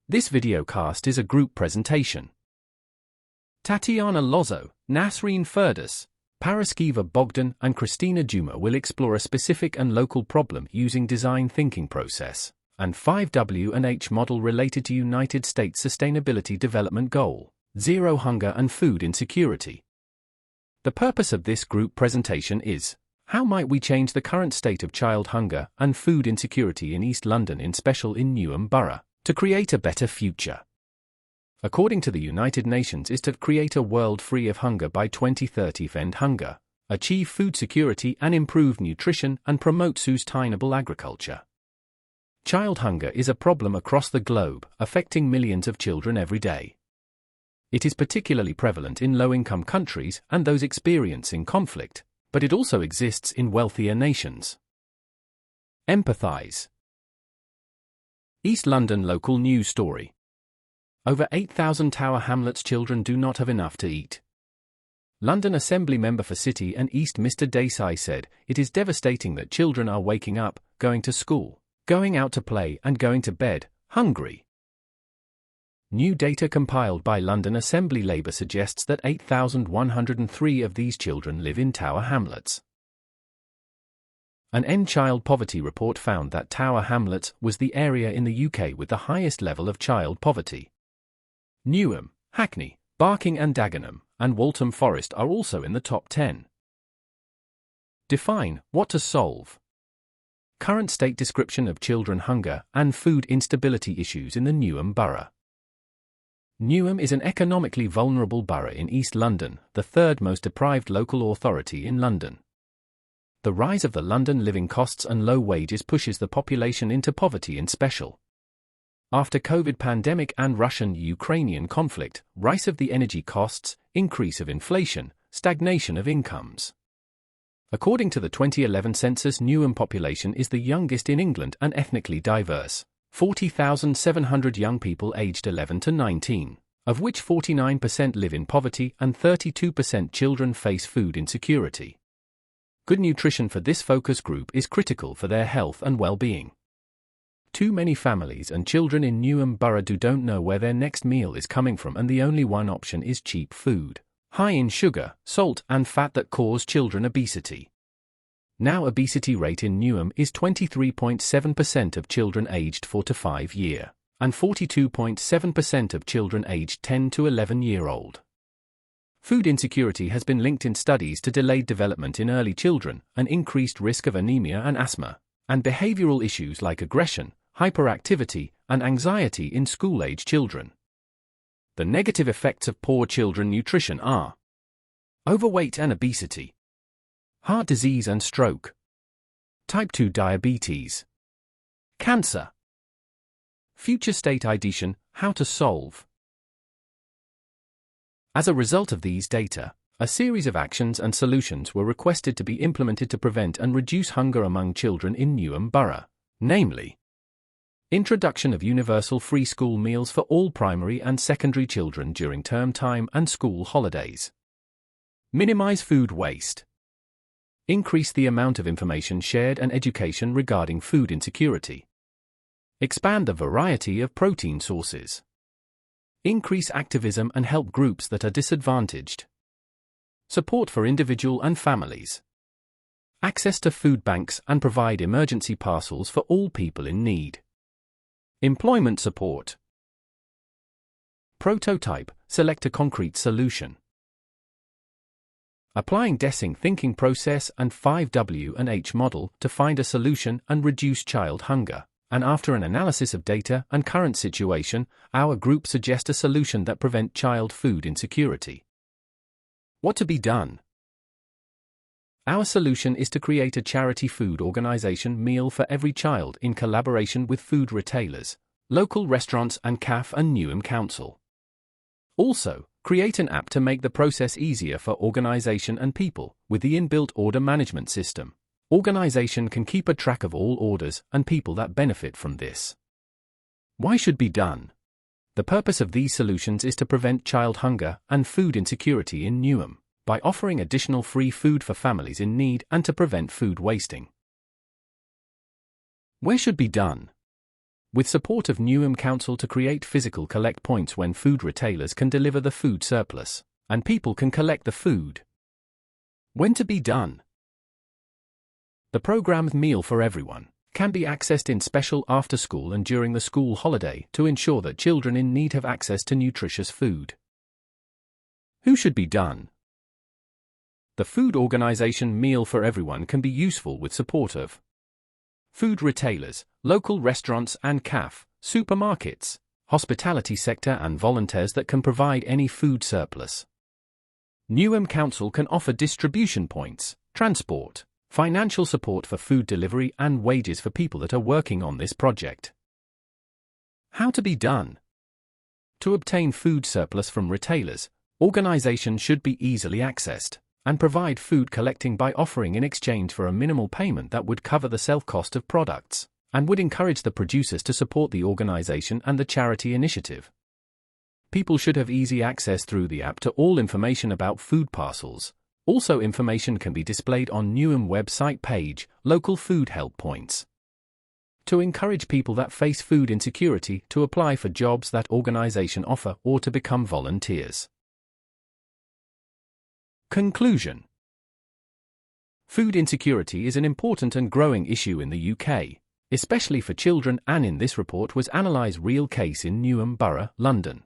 This videocast is a group presentation. Tatiana Lozo, Nasreen Firdas, Paraskiva Bogdan and Christina Juma will explore a specific and local problem using design thinking process and 5W&H model related to United States Sustainability Development Goal, Zero Hunger and Food Insecurity. The purpose of this group presentation is, how might we change the current state of child hunger and food insecurity in East London, in special in Newham Borough, to create a better future? According to the United Nations, is to create a world free of hunger by 2030, end hunger, achieve food security and improve nutrition and promote sustainable agriculture. Child hunger is a problem across the globe, affecting millions of children every day. It is particularly prevalent in low-income countries and those experiencing conflict, but it also exists in wealthier nations. Empathize. East London local news story. Over 8,000 Tower Hamlets children do not have enough to eat. London Assembly Member for City and East Mr. Desai said, "It is devastating that children are waking up, going to school, going out to play and going to bed, hungry." New data compiled by London Assembly Labour suggests that 8,103 of these children live in Tower Hamlets. An End Child Poverty report found that Tower Hamlets was the area in the UK with the highest level of child poverty. Newham, Hackney, Barking and Dagenham, and Waltham Forest are also in the top 10. Define what to solve. Current state description of children hunger and food instability issues in the Newham Borough. Newham is an economically vulnerable borough in East London, the third most deprived local authority in London. The rise of the London living costs and low wages pushes the population into poverty in special. After COVID pandemic and Russian-Ukrainian conflict, rise of the energy costs, increase of inflation, stagnation of incomes. According to the 2011 census, Newham population is the youngest in England and ethnically diverse, 40,700 young people aged 11 to 19, of which 49% live in poverty and 32% children face food insecurity. Good nutrition for this focus group is critical for their health and well-being. Too many families and children in Newham Borough don't know where their next meal is coming from, and the only one option is cheap food, high in sugar, salt and fat that cause children obesity. Now obesity rate in Newham is 23.7% of children aged 4 to 5 years, and 42.7% of children aged 10 to 11-year-old. Food insecurity has been linked in studies to delayed development in early children, an increased risk of anemia and asthma, and behavioral issues like aggression, hyperactivity, and anxiety in school-age children. The negative effects of poor children nutrition are overweight and obesity, heart disease and stroke, type 2 diabetes, cancer. Future state ideation, how to solve. As a result of these data, a series of actions and solutions were requested to be implemented to prevent and reduce hunger among children in Newham Borough, namely, introduction of universal free school meals for all primary and secondary children during term time and school holidays, minimize food waste, increase the amount of information shared and education regarding food insecurity, expand the variety of protein sources, increase activism and help groups that are disadvantaged, support for individual and families, access to food banks and provide emergency parcels for all people in need, employment support. Prototype, select a concrete solution. Applying design thinking process and 5W&H model to find a solution and reduce child hunger. And after an analysis of data and current situation, our group suggests a solution that prevent child food insecurity. What to be done? Our solution is to create a charity food organization meal for every child in collaboration with food retailers, local restaurants and CAF and Newham Council. Also, create an app to make the process easier for organization and people with the inbuilt order management system. Organization can keep a track of all orders and people that benefit from this. Why should be done? The purpose of these solutions is to prevent child hunger and food insecurity in Newham by offering additional free food for families in need and to prevent food wasting. Where should be done? with support of Newham Council to create physical collect points when food retailers can deliver the food surplus, and people can collect the food. When to be done? The programmed Meal for Everyone can be accessed in special after-school and during the school holiday to ensure that children in need have access to nutritious food. Who should be done? The food organization Meal for Everyone can be useful with support of food retailers, local restaurants and cafes, supermarkets, hospitality sector and volunteers that can provide any food surplus. Newham Council can offer distribution points, transport, financial support for food delivery and wages for people that are working on this project. How to be done? To obtain food surplus from retailers, organizations should be easily accessed and provide food collecting by offering in exchange for a minimal payment that would cover the self-cost of products and would encourage the producers to support the organization and the charity initiative. People should have easy access through the app to all information about food parcels. Also, information can be displayed on Newham website page, local food help points. To encourage people that face food insecurity to apply for jobs that organization offer or to become volunteers. Conclusion. Food insecurity is an important and growing issue in the UK, especially for children, and in this report was analysed real case in Newham Borough, London.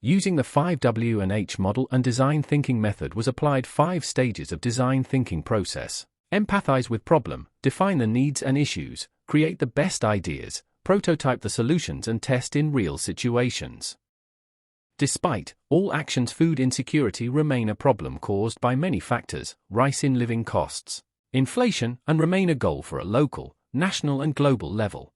Using the 5W&H model and design thinking method was applied 5 stages of design thinking process: empathize with problem, define the needs and issues, create the best ideas, prototype the solutions and test in real situations. Despite all actions, food insecurity remain a problem caused by many factors: rise in living costs, inflation, and remain a goal for a local, national and global level.